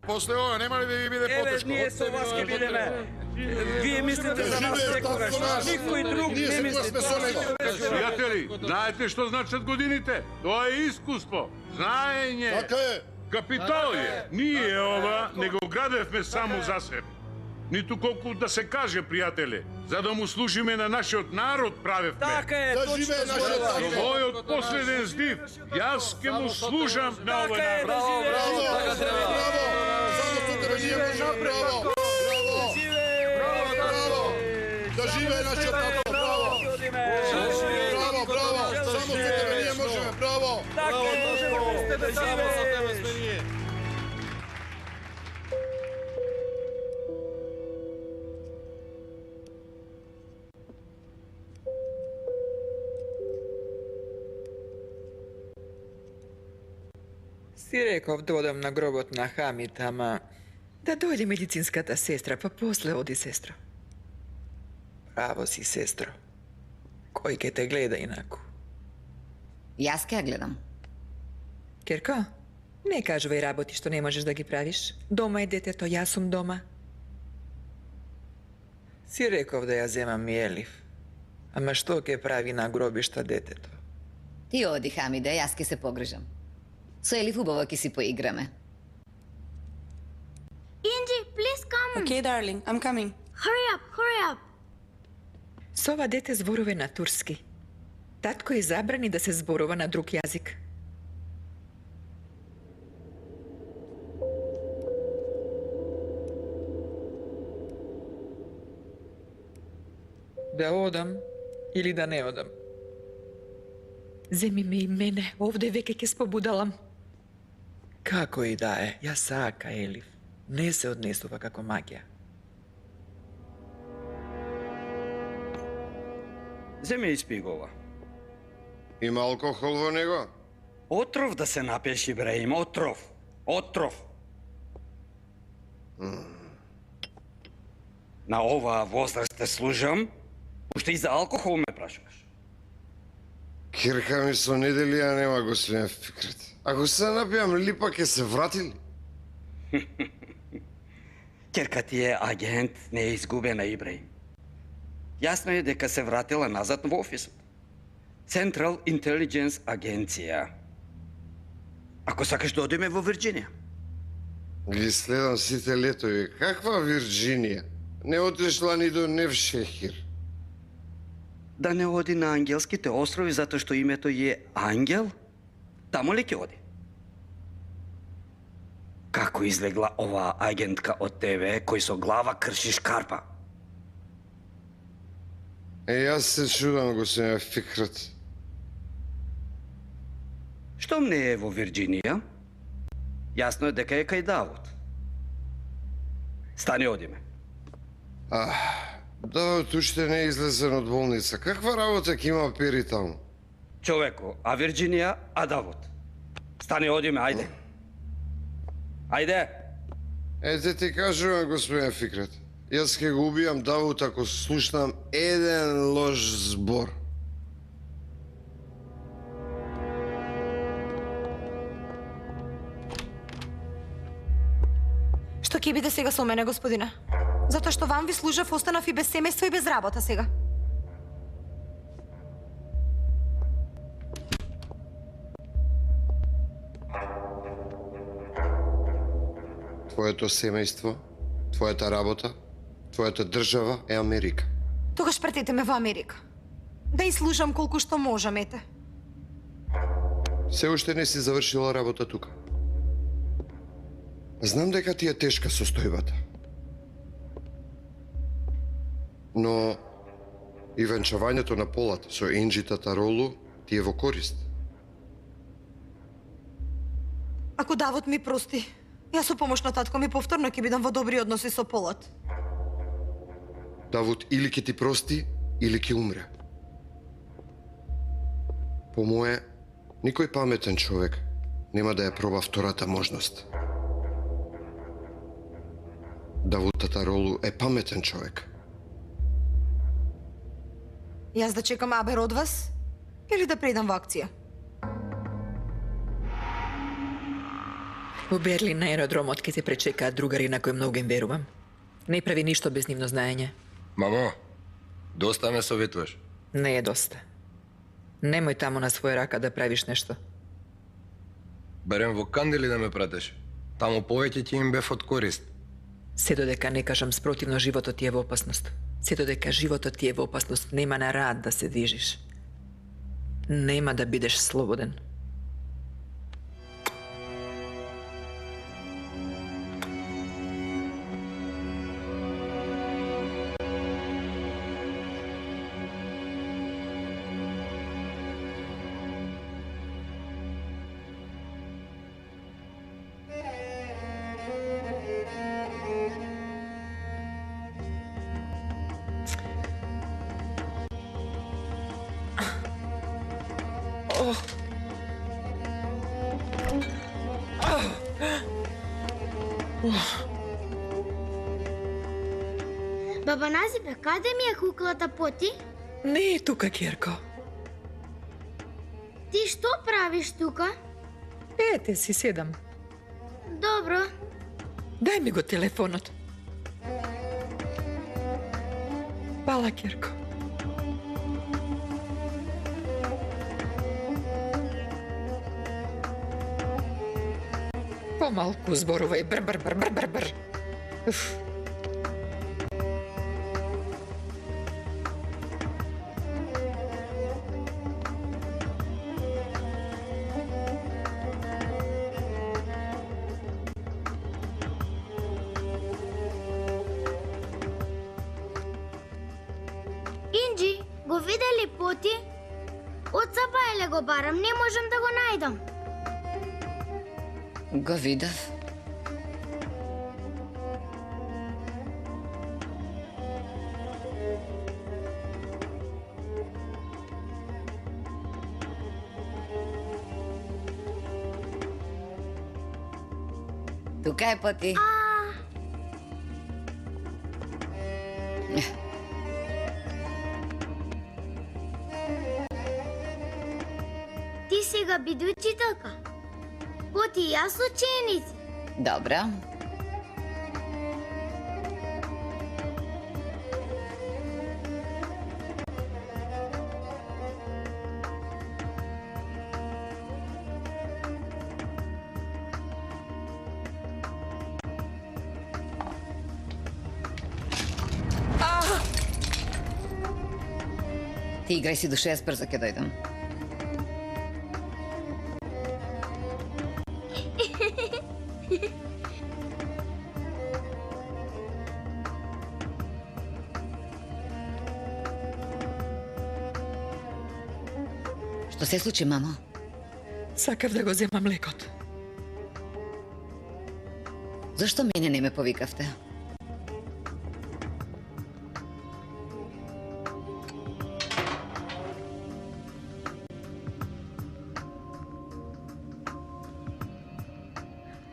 После ова нема ли да ви биде потешко? Ние со вас ќе бидеме. Вие мислите за нас секогаш. Никој друг не мисли. Пријатели, знаете што значат годините? Тоа е искуство, знаење. Така е. Капитал е. Ние ова не го градевме само за себе. Ниту колку да се каже, пријатели, за да му служиме на нашиот народ правевме. Така е, Да точно живее нашиот зборува. народ. Со мојот последен здив, јас ќе му служам на овој Така е, народ. да живее. Браво! Браво! Само со тебе ние можеме. Браво! Браво! Браво! Да живее нашиот народ. Браво! Браво, браво! Само со тебе ние можеме. Браво! Така е, можеме без тебе да живееш. Си реков да одам на гробот на Хамид, ама да дојде медицинската сестра, па после оди, сестро. Право си, сестро. Кој ќе те гледа инаку? Јас ќе ја гледам. Керко, не кажувај работи што не можеш да ги правиш. Дома е детето, јас сум дома. Си реков да ја земам Миелив. Ама што ќе прави на гробишта детето? Ти оди, Хамиде, јас ќе се погрижам. Со Елиф убаво ќе си поиграме. Angie, please come. Okay, darling, I'm coming. Hurry up, hurry up. Со ова дете зборува на турски. Татко ја забрани да се зборува на друг јазик. Да одам или да не одам? Земи ме и мене, овде веќе ќе спобудалам. Како и да е, ја сака Елиф. Не се однесува како магија. Земи испи го ова. Има алкохол во него? Отров да се напиеш, Ибраим, отров. Отров. На оваа возраст те служам, уште и за алкохол ме прашуваш. Кирка ми со неделија нема, господин Фикрет. Ако се напијам липа, ќе се врати ли? Керка ти е агент, не е изгубена, Ибраим. Јасно е дека се вратила назад во офисот. Central Intelligence агенција. Ако сакаш да одиме во Вирџинија. Ги следам сите летови. Каква Вирџинија? Не отишла ни до Невшехир. Да не оди на Ангелските острови затоа што името е Ангел? Тамо ли ќе оди? Како излегла оваа агентка од тебе, кој со глава кршиш карпа? Јас се чудам, господин Фикрет. Штом не е во Вирџинија, јасно е дека е кај Давот. Стани, одиме. Давот уште не е излезен од болница. Каква работа ќе има пери таму? Човеко, а Вирџинија, а Давот. Стани, одиме, ајде. Ајде. Ете ти кажувам, господин Фикрет. Јас ќе го убијам Давот ако слушнам еден лош збор. Што ќе биде сега со мене, господине? Затоа што вам ви служав, останав и без семејство и без работа сега. Твоето семејство, твојата работа, твојата држава е Америка. Тогаш пратете ме во Америка. Да и служам колку што можам, ете. Се уште не си завршила работа тука. Знам дека ти е тешка состојбата. Но и венчавањето на полата со Енџитата Ролу ти е во корист. Ако Давот ми прости, јас со помош на татко ми повторно ќе бидам во добри односи со Полат. Давот или ќе ти прости, или ќе умре. По мое, никој паметен човек нема да ја проба втората можност. Давот Татаролу е паметен човек. Јас да чекам Абер од вас или да предам во акција? У Берлин на аеродром ќе се пречекаат другари на кои многу им верувам. Не прави ништо без нивно знаење. Мамо, доста ме советуваш. Не е доста. Немој таму на своја рака да правиш нешто. Барем во Кандели да ме пратеш. Таму повеќе ќе им бев од корист. Се додека не кажам спротивно, животот ти е во опасност. Се додека животот ти е во опасност, нема на рад да се движиш. Нема да бидеш слободен. Баба Назибе, каде ми е куклата Поти? Не е тука, Керко. Ти што правиш тука? Ете си, седам. Добро. Дај ми го телефонот. Пала, Керко. Помалку зборувај, бр. Уф. Инджи, го виде ли Поти? Од Сабајле го барам, не можам да го најдам. Го видов. Тука е Поти. Ти сега биди учителка. Поти и јас ученици. Добро. Ти играј си до 6, брзо ќе дојдам. Што се случи, мамо? Сакав да го земам лекот. Зашто мене не ме повикавте?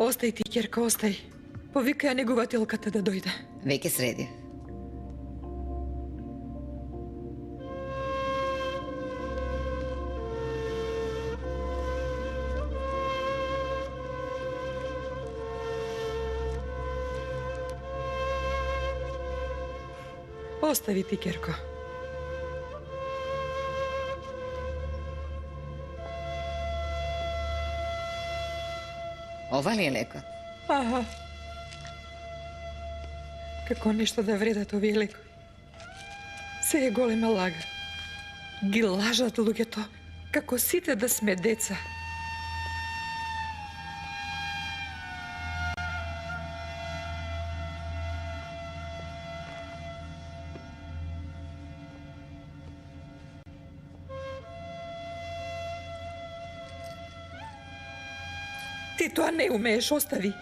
Остај ти, Керко, остај. Повика ја негователката да дојде. Веќе среди. Остави ти, Керко. Ова ли е лекот? Аха. Како нешто да вредат овие лекови. Се е голема лага. Ги лажат луѓето, како сите да сме деца. Ти тоа не умееш, остави.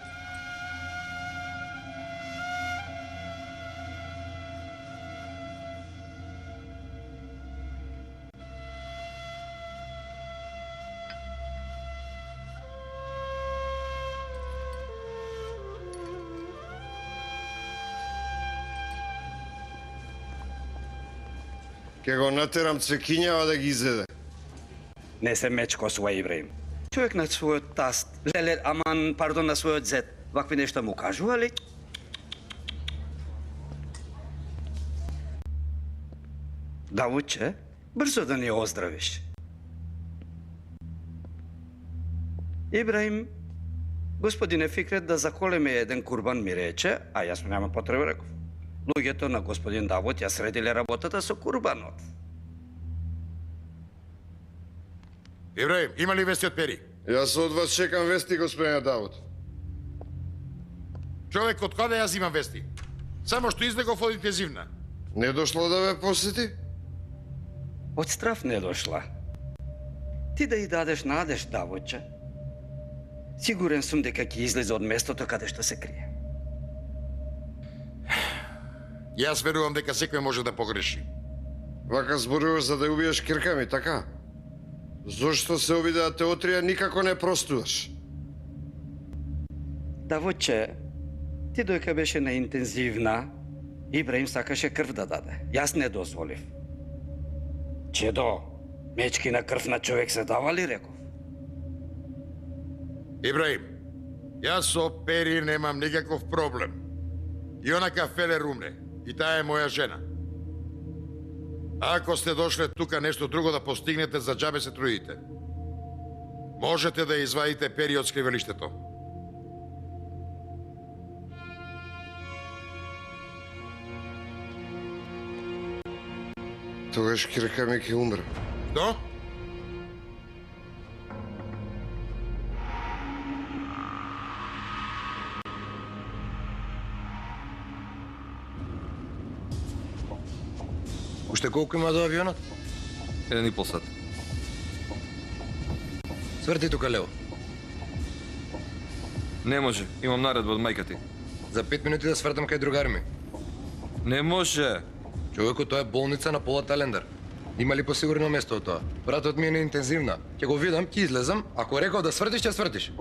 Ке го натерам цвекињава да ги изеде. Не се мечко свој Ибраим. Човек на својот таст Леле, аман, пардон на својот зет. Вакви нешта му кажува ли? Давудче, брзо да ни оздравиш. Ибраим, господине Фикрет, да заколеме еден курбан ми рече, а јас нема потреба реков. Луѓето на господин Давуд ја средиле работата со курбанот. Ибраим, има ли вести од Пери? Јас од вас чекам вести, господине Давуд. Човек, од каде јас имам вести? Само што излегов од интензивна. Не дошло да ве посети? Од страф не дошла. Ти да ја дадеш надеж, Давудче. Сигурен сум дека ќе излезе од местото каде што се крие. Јас верувам дека секој може да погреши. Вака зборуваш за да ја убиеш Кирками, така? Зошто се обиде да те отрија, никако не простуваш? Давудче, ти дојка беше на интензивна, Ибраим сакаше крв да даде. Јас не дозволив. Чедо, мечки на крв на човек се дава ли, реков? Ибраим, јас со Пери немам никаков проблем. И онака Фелер умре. И таа е моја жена. Ако сте дошле тука нешто друго да постигнете, за џабе се трудите. Можете да извадите Пери од скривалиштето. Тогаш Кирками ќе умре. Што? Уште колку има до авионот? 1,5 сат. Сврти тука лево. Не може, имам наредба од мајка ти. За 5 минути да свртам кај другари ми. Не може. Човеко, тоа е болница на пола Талендар. Има ли посигурно место од тоа? Братот ми е на интензивна. Ќе го видам, ќе излезам. Ако реков да свртиш, ќе свртиш.